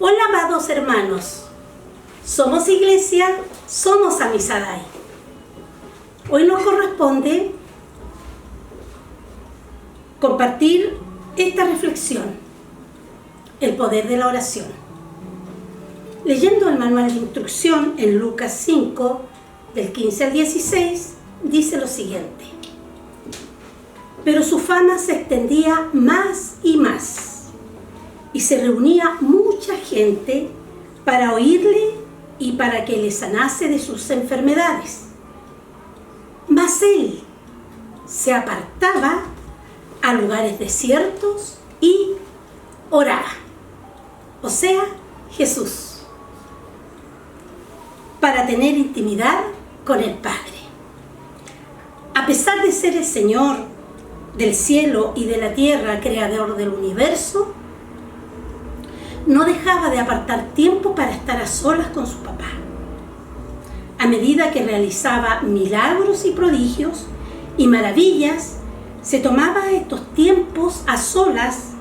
Hola, amados hermanos. Somos iglesia, somos Amisadai. Hoy nos corresponde compartir esta reflexión, el poder de la oración. Leyendo el manual de instrucción en Lucas 5, del 15 al 16, dice lo siguiente: pero su fama se extendía más y más, y se reunía mucha gente para oírle y para que le sanase de sus enfermedades. Mas él se apartaba a lugares desiertos y oraba. O sea, Jesús, para tener intimidad con el Padre. A pesar de ser el Señor del cielo y de la tierra, creador del universo, no dejaba de apartar tiempo para estar a solas con su papá. A medida que realizaba milagros y prodigios y maravillas, se tomaba estos tiempos a solas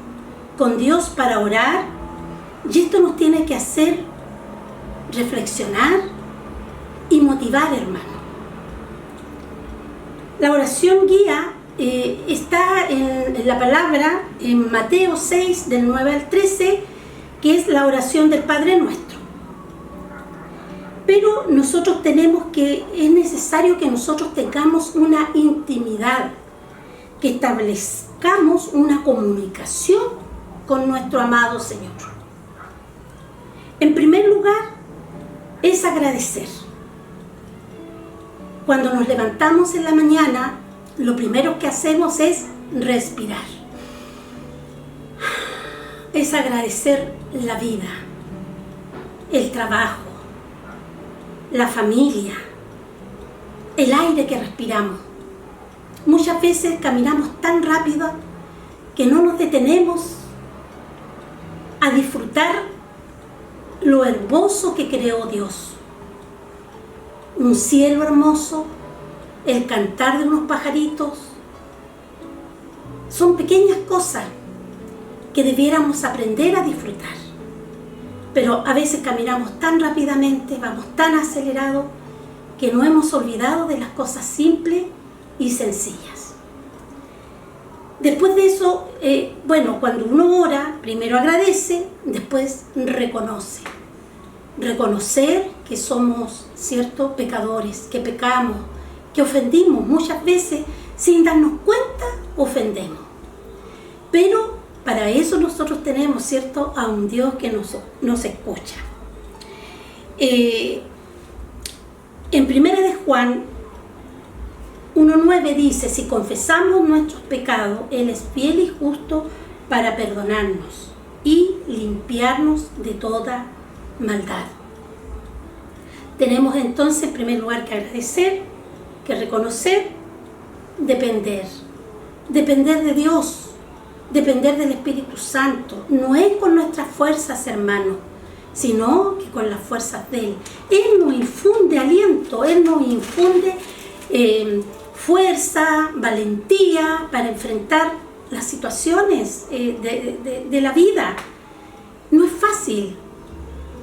con Dios para orar, y esto nos tiene que hacer reflexionar y motivar, hermano. La oración guía está en la palabra en Mateo 6, del 9 al 13, que es la oración del Padre Nuestro. Pero es necesario que nosotros tengamos una intimidad, que establezcamos una comunicación con nuestro amado Señor. En primer lugar, es agradecer. Cuando nos levantamos en la mañana, lo primero que hacemos es respirar. Es agradecer la vida, el trabajo, la familia, el aire que respiramos. Muchas veces caminamos tan rápido que no nos detenemos a disfrutar lo hermoso que creó Dios. Un cielo hermoso, el cantar de unos pajaritos. Son pequeñas cosas que debiéramos aprender a disfrutar. Pero a veces caminamos tan rápidamente, vamos tan acelerados, que no hemos olvidado de las cosas simples y sencillas. Después de eso, cuando uno ora, primero agradece, después reconoce. Reconocer que somos, ¿cierto?, pecadores, que pecamos, que ofendimos. Muchas veces, sin darnos cuenta, ofendemos. Pero para eso nosotros tenemos, ¿cierto?, a un Dios que nos escucha. En 1 de Juan 1:9 dice: si confesamos nuestros pecados, Él es fiel y justo para perdonarnos y limpiarnos de toda maldad. Tenemos entonces, en primer lugar, que agradecer, que reconocer, depender de Dios, depender del Espíritu Santo. No es con nuestras fuerzas, hermanos, sino que con las fuerzas de Él. Él nos infunde aliento, Él nos infunde fuerza, valentía para enfrentar las situaciones de la vida. No es fácil.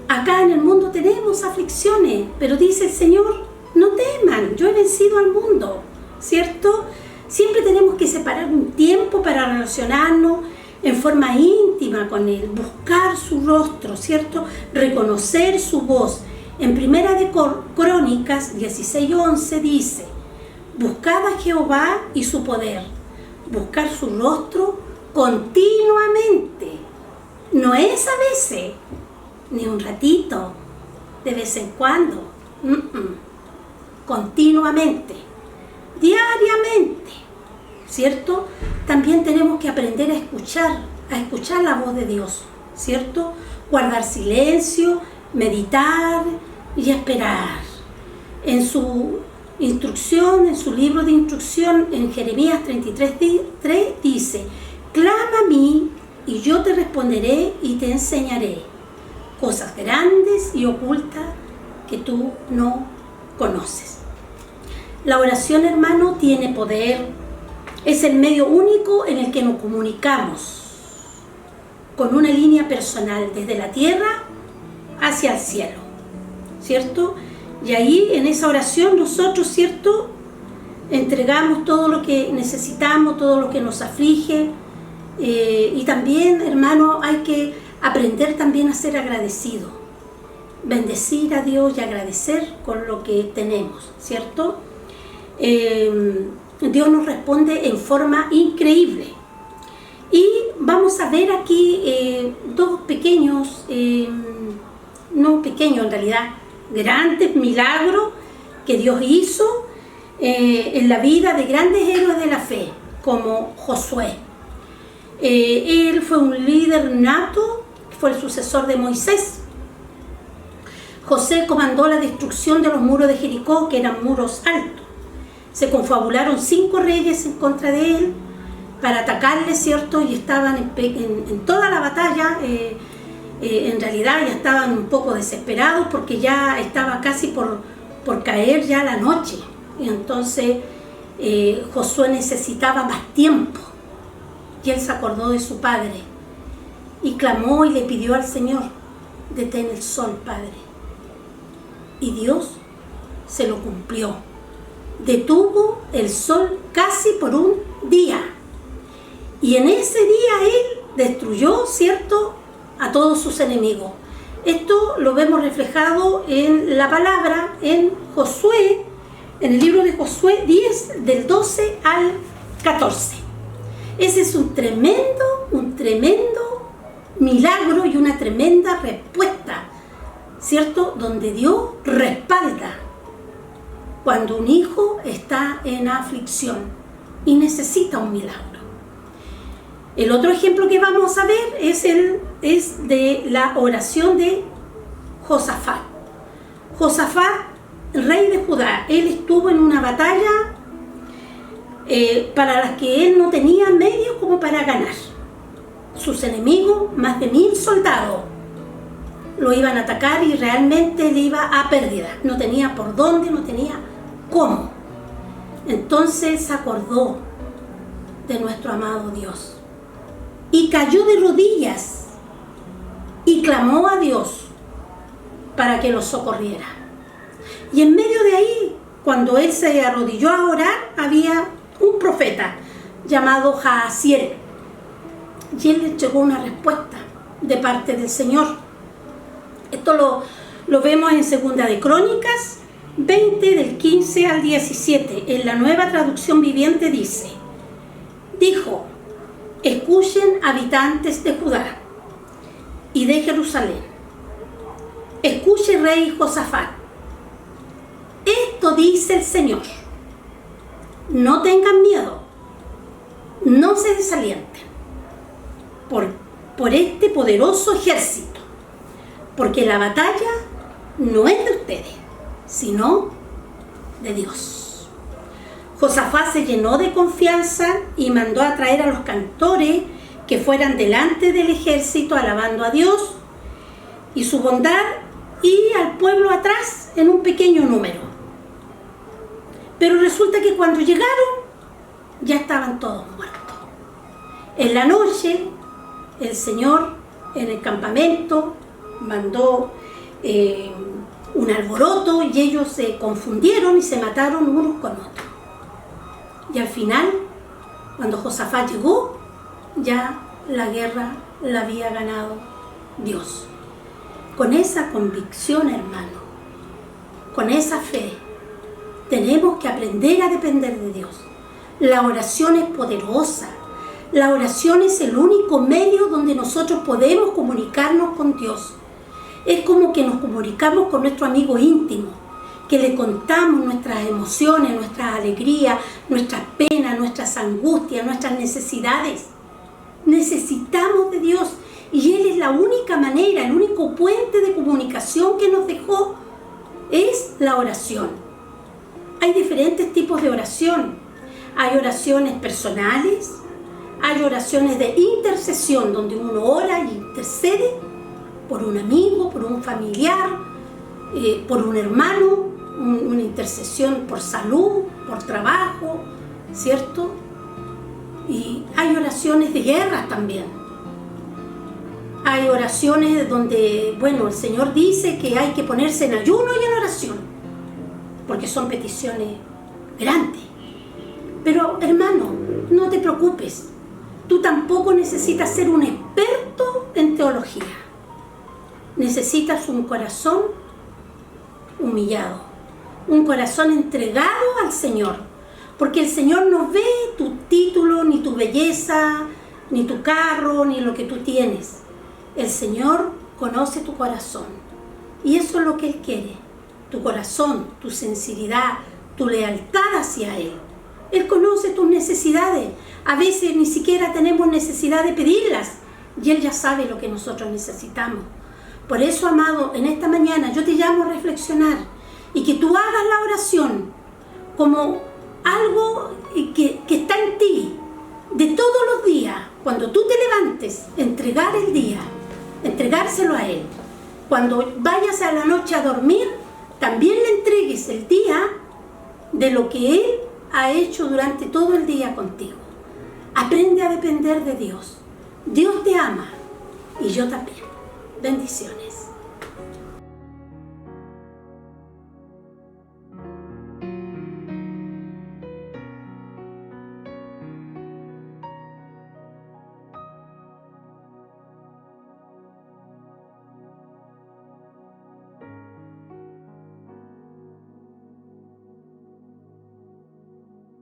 Acá en el mundo tenemos aflicciones, pero dice el Señor: no teman, yo he vencido al mundo, ¿cierto? Siempre tenemos que separar un tiempo para relacionarnos en forma íntima con Él, buscar su rostro, ¿cierto? Reconocer su voz. En Primera de Crónicas 16:11 dice: buscad a Jehová y su poder, buscar su rostro continuamente. No es a veces, ni un ratito, de vez en cuando. Continuamente, diariamente, ¿cierto? También tenemos que aprender a escuchar la voz de Dios, ¿cierto? Guardar silencio, meditar y esperar. En su instrucción, en su libro de instrucción, en Jeremías 33:3 dice: clama a mí y yo te responderé y te enseñaré cosas grandes y ocultas que tú no conoces. La oración, hermano, tiene poder. Es el medio único en el que nos comunicamos con una línea personal, desde la tierra hacia el cielo, ¿cierto? Y ahí en esa oración nosotros, ¿cierto?, entregamos todo lo que necesitamos, todo lo que nos aflige, y también, hermano, hay que aprender también a ser agradecido, bendecir a Dios y agradecer con lo que tenemos, ¿cierto? Dios nos responde en forma increíble. Y vamos a ver aquí dos pequeños, no pequeños en realidad, grandes milagros que Dios hizo en la vida de grandes héroes de la fe, como Josué. Él fue un líder nato, fue el sucesor de Moisés. José comandó la destrucción de los muros de Jericó, que eran muros altos. Se confabularon 5 reyes en contra de él para atacarle, ¿cierto? Y estaban en toda la batalla, en realidad ya estaban un poco desesperados porque ya estaba casi por caer ya la noche. Y entonces Josué necesitaba más tiempo. Y él se acordó de su padre y clamó y le pidió al Señor: detén el sol, Padre. Y Dios se lo cumplió. Detuvo el sol casi por un día. Y en ese día él destruyó, ¿cierto?, a todos sus enemigos. Esto lo vemos reflejado en la palabra en Josué, en el libro de Josué 10, del 12 al 14. Ese es un tremendo milagro y una tremenda respuesta, ¿cierto?, donde Dios respalda cuando un hijo está en aflicción y necesita un milagro. El otro ejemplo que vamos a ver es de la oración de Josafat. Josafat, rey de Judá, él estuvo en una batalla para la que él no tenía medios como para ganar. Sus enemigos, más de 1000 soldados, lo iban a atacar y realmente le iba a pérdida. No tenía por dónde, no tenía cómo. Entonces se acordó de nuestro amado Dios y cayó de rodillas y clamó a Dios para que lo socorriera. Y en medio de ahí, cuando él se arrodilló a orar, había un profeta llamado Jaasiel, y él le entregó una respuesta de parte del Señor. Esto lo vemos en Segunda de Crónicas 20, del 15 al 17. En la Nueva Traducción Viviente dice: dijo: escuchen, habitantes de Judá y de Jerusalén, escuche, rey Josafat, esto dice el Señor: no tengan miedo, no se desalienten por este poderoso ejército, porque la batalla no es de ustedes, sino de Dios. Josafat se llenó de confianza y mandó a traer a los cantores que fueran delante del ejército alabando a Dios y su bondad, y al pueblo atrás en un pequeño número. Pero resulta que cuando llegaron ya estaban todos muertos. En la noche el Señor en el campamento mandó un alboroto y ellos se confundieron y se mataron unos con otros. Y al final, cuando Josafat llegó, ya la guerra la había ganado Dios. Con esa convicción, hermano, con esa fe, tenemos que aprender a depender de Dios. La oración es poderosa. La oración es el único medio donde nosotros podemos comunicarnos con Dios. Es como que nos comunicamos con nuestro amigo íntimo, que le contamos nuestras emociones, nuestras alegrías, nuestras penas, nuestras angustias, nuestras necesidades. Necesitamos de Dios y Él es la única manera, el único puente de comunicación que nos dejó es la oración. Hay diferentes tipos de oración. Hay oraciones personales, hay oraciones de intercesión donde uno ora y intercede por un amigo, por un familiar, por un hermano, una intercesión por salud, por trabajo, ¿cierto? Y hay oraciones de guerra también. Hay oraciones donde, bueno, el Señor dice que hay que ponerse en ayuno y en oración, porque son peticiones grandes. Pero, hermano, no te preocupes. Tú tampoco necesitas ser un experto en teología. Necesitas un corazón humillado, un corazón entregado al Señor, porque el Señor no ve tu título, ni tu belleza, ni tu carro, ni lo que tú tienes. El Señor conoce tu corazón, y eso es lo que Él quiere: tu corazón, tu sinceridad, tu lealtad hacia Él. Él conoce tus necesidades. A veces ni siquiera tenemos necesidad de pedirlas, y Él ya sabe lo que nosotros necesitamos. Por eso, amado, en esta mañana yo te llamo a reflexionar y que tú hagas la oración como algo que está en ti, de todos los días. Cuando tú te levantes, entregar el día, entregárselo a Él. Cuando vayas a la noche a dormir, también le entregues el día de lo que Él ha hecho durante todo el día contigo. Aprende a depender de Dios. Dios te ama y yo también. Bendiciones.